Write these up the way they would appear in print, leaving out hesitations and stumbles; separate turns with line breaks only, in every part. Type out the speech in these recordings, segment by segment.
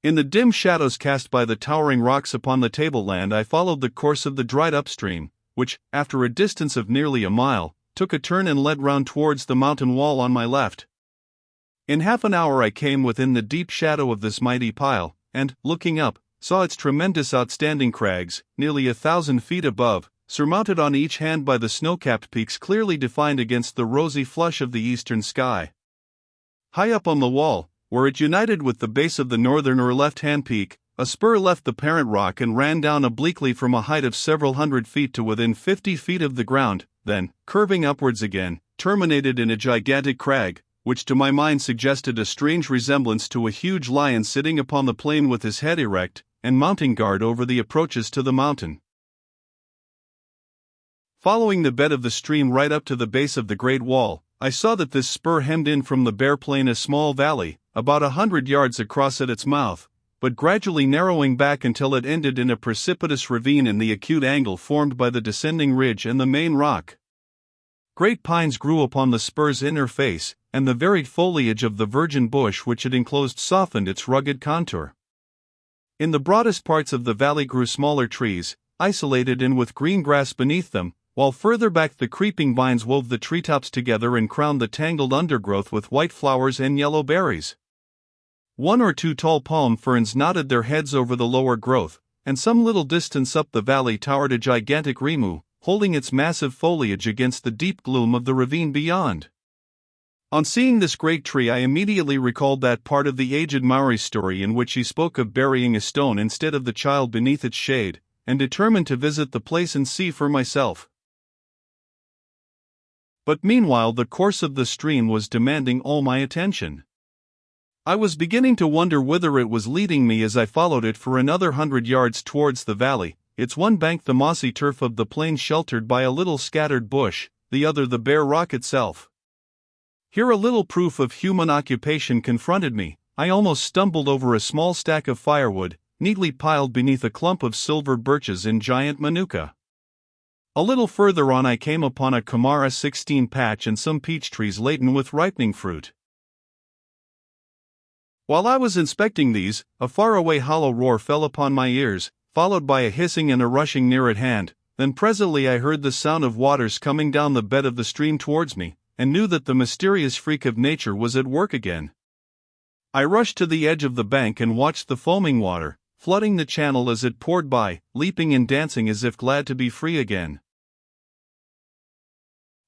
In the dim shadows cast by the towering rocks upon the tableland, I followed the course of the dried-up stream, which, after a distance of nearly a mile, took a turn and led round towards the mountain wall on my left. In half an hour I came within the deep shadow of this mighty pile, and, looking up, saw its tremendous outstanding crags, nearly 1,000 feet above, surmounted on each hand by the snow-capped peaks clearly defined against the rosy flush of the eastern sky. High up on the wall, where it united with the base of the northern or left-hand peak, a spur left the parent rock and ran down obliquely from a height of several hundred feet to within 50 feet of the ground, then, curving upwards again, terminated in a gigantic crag, which to my mind suggested a strange resemblance to a huge lion sitting upon the plain with his head erect, and mounting guard over the approaches to the mountain. Following the bed of the stream right up to the base of the Great Wall, I saw that this spur hemmed in from the bare plain a small valley, about 100 yards across at its mouth, but gradually narrowing back until it ended in a precipitous ravine in the acute angle formed by the descending ridge and the main rock. Great pines grew upon the spur's inner face, and the varied foliage of the virgin bush which it enclosed softened its rugged contour. In the broadest parts of the valley grew smaller trees, isolated and with green grass beneath them, while further back the creeping vines wove the treetops together and crowned the tangled undergrowth with white flowers and yellow berries. One or two tall palm ferns nodded their heads over the lower growth, and some little distance up the valley towered a gigantic rimu, holding its massive foliage against the deep gloom of the ravine beyond. On seeing this great tree, I immediately recalled that part of the aged Maori's story in which he spoke of burying a stone instead of the child beneath its shade, and determined to visit the place and see for myself. But meanwhile the course of the stream was demanding all my attention. I was beginning to wonder whither it was leading me as I followed it for another 100 yards towards the valley, its one bank the mossy turf of the plain sheltered by a little scattered bush, the other the bare rock itself. Here a little proof of human occupation confronted me. I almost stumbled over a small stack of firewood, neatly piled beneath a clump of silver birches in giant manuka. A little further on I came upon a Kamara 16 patch and some peach trees laden with ripening fruit. While I was inspecting these, a faraway hollow roar fell upon my ears, followed by a hissing and a rushing near at hand. Then presently I heard the sound of waters coming down the bed of the stream towards me, and knew that the mysterious freak of nature was at work again. I rushed to the edge of the bank and watched the foaming water, flooding the channel as it poured by, leaping and dancing as if glad to be free again.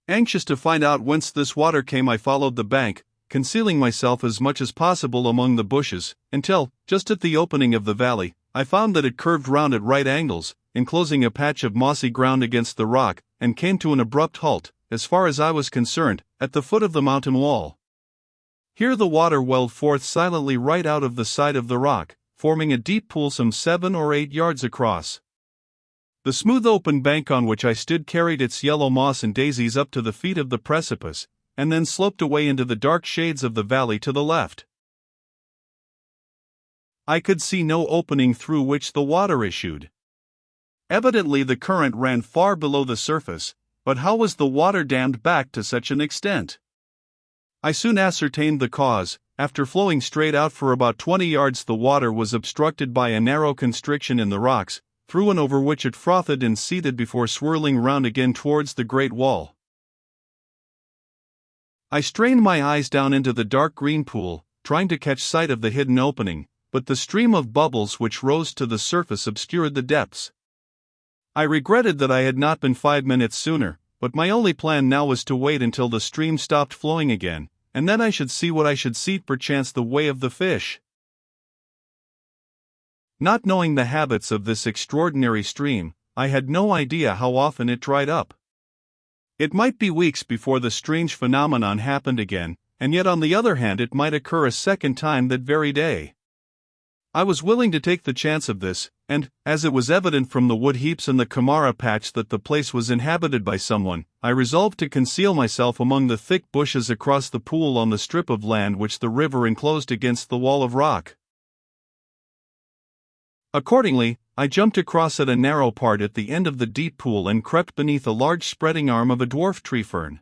Anxious to find out whence this water came, I followed the bank, concealing myself as much as possible among the bushes, until, just at the opening of the valley, I found that it curved round at right angles, enclosing a patch of mossy ground against the rock, and came to an abrupt halt, as far as I was concerned, at the foot of the mountain wall. Here the water welled forth silently right out of the side of the rock, forming a deep pool some 7 or 8 yards across. The smooth open bank on which I stood carried its yellow moss and daisies up to the feet of the precipice, and then sloped away into the dark shades of the valley to the left. I could see no opening through which the water issued. Evidently the current ran far below the surface, but how was the water dammed back to such an extent? I soon ascertained the cause. After flowing straight out for about 20 yards, the water was obstructed by a narrow constriction in the rocks, through and over which it frothed and seethed before swirling round again towards the great wall. I strained my eyes down into the dark green pool, trying to catch sight of the hidden opening, but the stream of bubbles which rose to the surface obscured the depths. I regretted that I had not been 5 minutes sooner, but my only plan now was to wait until the stream stopped flowing again, and then I should see what I should see, perchance the way of the fish. Not knowing the habits of this extraordinary stream, I had no idea how often it dried up. It might be weeks before the strange phenomenon happened again, and yet on the other hand it might occur a second time that very day. I was willing to take the chance of this, and, as it was evident from the wood heaps and the Kamara patch that the place was inhabited by someone, I resolved to conceal myself among the thick bushes across the pool on the strip of land which the river enclosed against the wall of rock. Accordingly, I jumped across at a narrow part at the end of the deep pool and crept beneath a large spreading arm of a dwarf tree fern.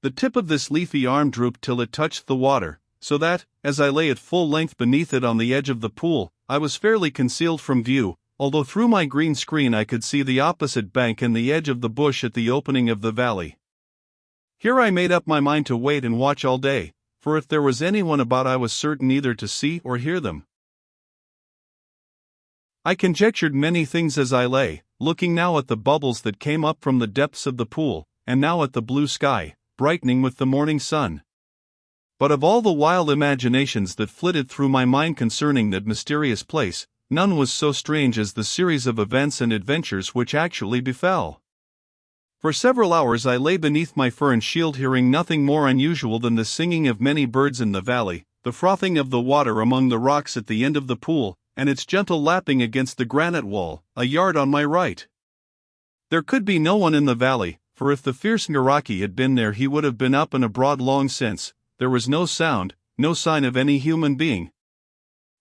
The tip of this leafy arm drooped till it touched the water, so that, as I lay at full length beneath it on the edge of the pool, I was fairly concealed from view, although through my green screen I could see the opposite bank and the edge of the bush at the opening of the valley. Here I made up my mind to wait and watch all day, for if there was anyone about I was certain either to see or hear them. I conjectured many things as I lay, looking now at the bubbles that came up from the depths of the pool, and now at the blue sky, brightening with the morning sun. But of all the wild imaginations that flitted through my mind concerning that mysterious place, none was so strange as the series of events and adventures which actually befell. For several hours I lay beneath my fern shield, hearing nothing more unusual than the singing of many birds in the valley, the frothing of the water among the rocks at the end of the pool, and its gentle lapping against the granite wall, a yard on my right. There could be no one in the valley, for if the fierce Ngaraki had been there he would have been up and abroad long since. There was no sound, no sign of any human being.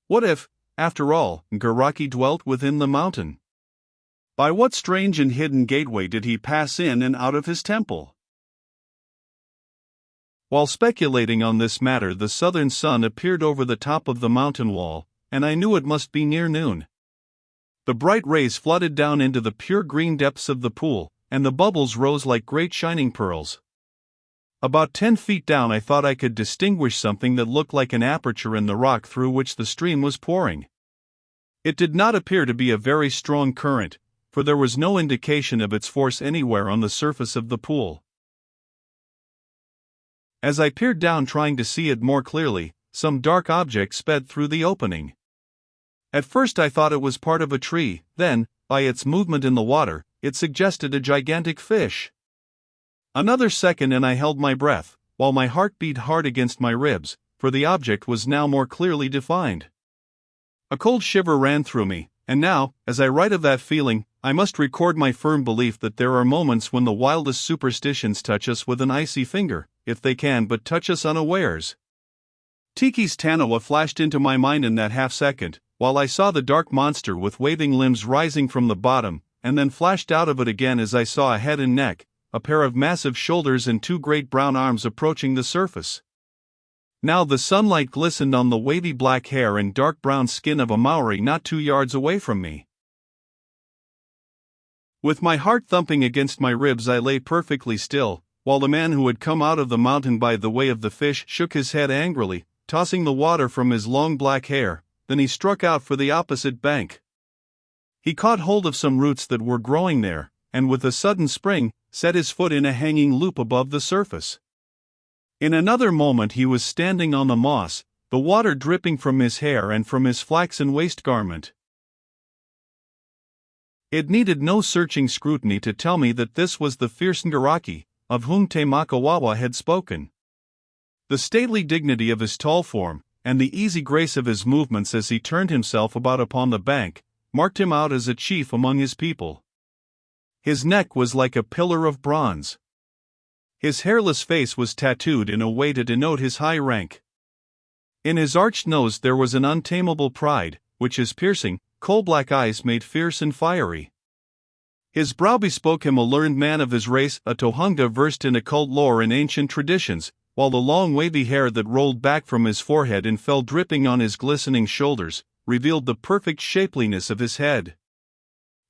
What if, after all, Ngaraki dwelt within the mountain? By what strange and hidden gateway did he pass in and out of his temple? While speculating on this matter, the southern sun appeared over the top of the mountain wall, and I knew it must be near noon. The bright rays flooded down into the pure green depths of the pool, and the bubbles rose like great shining pearls. About 10 feet down I thought I could distinguish something that looked like an aperture in the rock through which the stream was pouring. It did not appear to be a very strong current, for there was no indication of its force anywhere on the surface of the pool. As I peered down trying to see it more clearly, some dark object sped through the opening. At first I thought it was part of a tree, then, by its movement in the water, it suggested a gigantic fish. Another second and I held my breath, while my heart beat hard against my ribs, for the object was now more clearly defined. A cold shiver ran through me, and now, as I write of that feeling, I must record my firm belief that there are moments when the wildest superstitions touch us with an icy finger, if they can but touch us unawares. Tiki's Tanawa flashed into my mind in that half-second, while I saw the dark monster with waving limbs rising from the bottom, and then flashed out of it again as I saw a head and neck, a pair of massive shoulders and two great brown arms approaching the surface. Now the sunlight glistened on the wavy black hair and dark brown skin of a Maori not 2 yards away from me. With my heart thumping against my ribs I lay perfectly still, while the man who had come out of the mountain by the way of the fish shook his head angrily, tossing the water from his long black hair. Then he struck out for the opposite bank. He caught hold of some roots that were growing there, and with a sudden spring, set his foot in a hanging loop above the surface. In another moment he was standing on the moss, the water dripping from his hair and from his flaxen waist garment. It needed no searching scrutiny to tell me that this was the fierce Ngaraki, of whom Te Makawawa had spoken. The stately dignity of his tall form, and the easy grace of his movements as he turned himself about upon the bank, marked him out as a chief among his people. His neck was like a pillar of bronze. His hairless face was tattooed in a way to denote his high rank. In his arched nose there was an untamable pride, which his piercing, coal-black eyes made fierce and fiery. His brow bespoke him a learned man of his race, a Tohunga versed in occult lore and ancient traditions, while the long wavy hair that rolled back from his forehead and fell dripping on his glistening shoulders, revealed the perfect shapeliness of his head.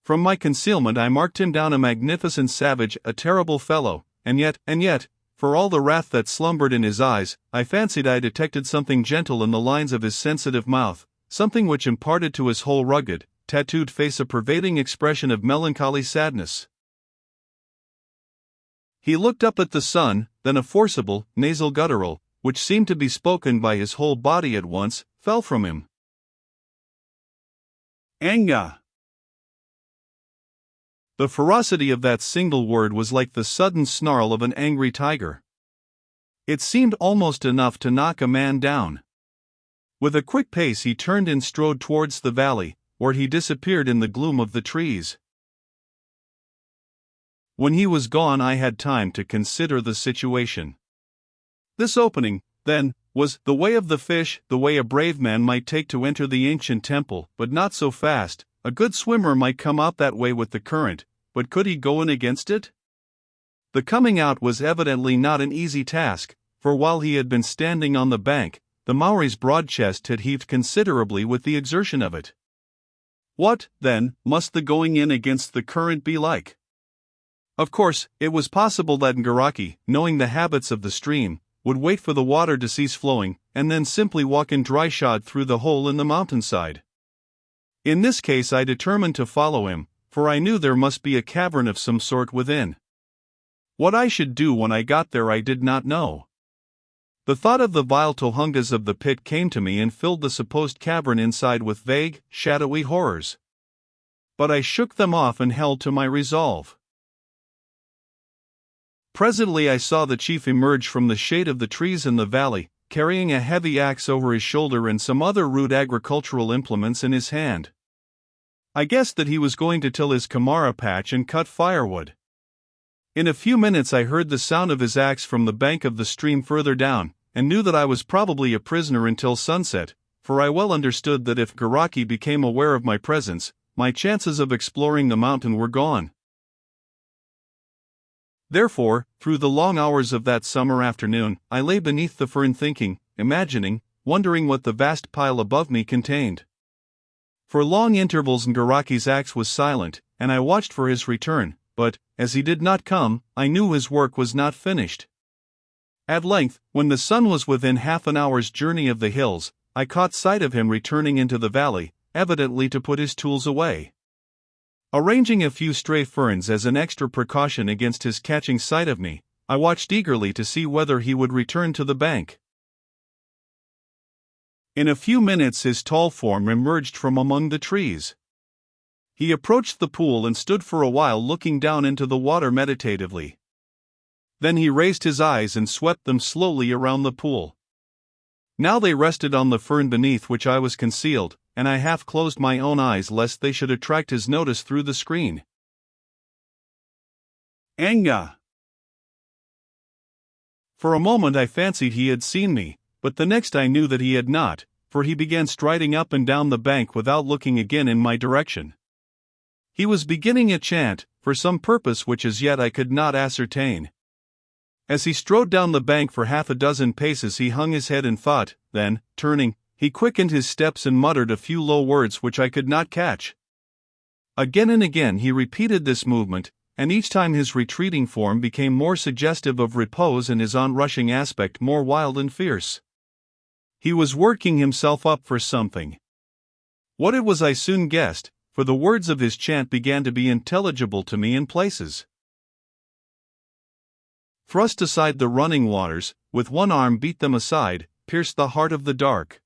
From my concealment I marked him down a magnificent savage, a terrible fellow, and yet, for all the wrath that slumbered in his eyes, I fancied I detected something gentle in the lines of his sensitive mouth, something which imparted to his whole rugged, tattooed face a pervading expression of melancholy sadness. He looked up at the sun, then a forcible, nasal guttural, which seemed to be spoken by his whole body at once, fell from him. Anga. The ferocity of that single word was like the sudden snarl of an angry tiger. It seemed almost enough to knock a man down. With a quick pace he turned and strode towards the valley, where he disappeared in the gloom of the trees. When he was gone I had time to consider the situation. This opening, then, was the way of the fish, the way a brave man might take to enter the ancient temple, but not so fast. A good swimmer might come out that way with the current, but could he go in against it? The coming out was evidently not an easy task, for while he had been standing on the bank, the Maori's broad chest had heaved considerably with the exertion of it. What, then, must the going in against the current be like? Of course, it was possible that Ngaraki, knowing the habits of the stream, would wait for the water to cease flowing, and then simply walk in dry-shod through the hole in the mountainside. In this case I determined to follow him, for I knew there must be a cavern of some sort within. What I should do when I got there I did not know. The thought of the vile tohungas of the pit came to me and filled the supposed cavern inside with vague, shadowy horrors. But I shook them off and held to my resolve. Presently I saw the chief emerge from the shade of the trees in the valley, carrying a heavy axe over his shoulder and some other rude agricultural implements in his hand. I guessed that he was going to till his kamara patch and cut firewood. In a few minutes I heard the sound of his axe from the bank of the stream further down, and knew that I was probably a prisoner until sunset, for I well understood that if Ngaraki became aware of my presence, my chances of exploring the mountain were gone. Therefore, through the long hours of that summer afternoon, I lay beneath the fern thinking, imagining, wondering what the vast pile above me contained. For long intervals Ngaraki's axe was silent, and I watched for his return, but, as he did not come, I knew his work was not finished. At length, when the sun was within half an hour's journey of the hills, I caught sight of him returning into the valley, evidently to put his tools away. Arranging a few stray ferns as an extra precaution against his catching sight of me, I watched eagerly to see whether he would return to the bank. In a few minutes his tall form emerged from among the trees. He approached the pool and stood for a while looking down into the water meditatively. Then he raised his eyes and swept them slowly around the pool. Now they rested on the fern beneath which I was concealed, and I half closed my own eyes lest they should attract his notice through the screen. Anga! For a moment I fancied he had seen me, but the next I knew that he had not, for he began striding up and down the bank without looking again in my direction. He was beginning a chant, for some purpose which as yet I could not ascertain. As he strode down the bank for half a dozen paces he hung his head in thought, then, turning, he quickened his steps and muttered a few low words which I could not catch. Again and again he repeated this movement, and each time his retreating form became more suggestive of repose and his onrushing aspect more wild and fierce. He was working himself up for something. What it was I soon guessed, for the words of his chant began to be intelligible to me in places. Thrust aside the running waters, with one arm beat them aside, pierce the heart of the dark.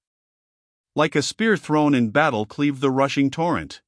Like a spear thrown in battle cleave the rushing torrent.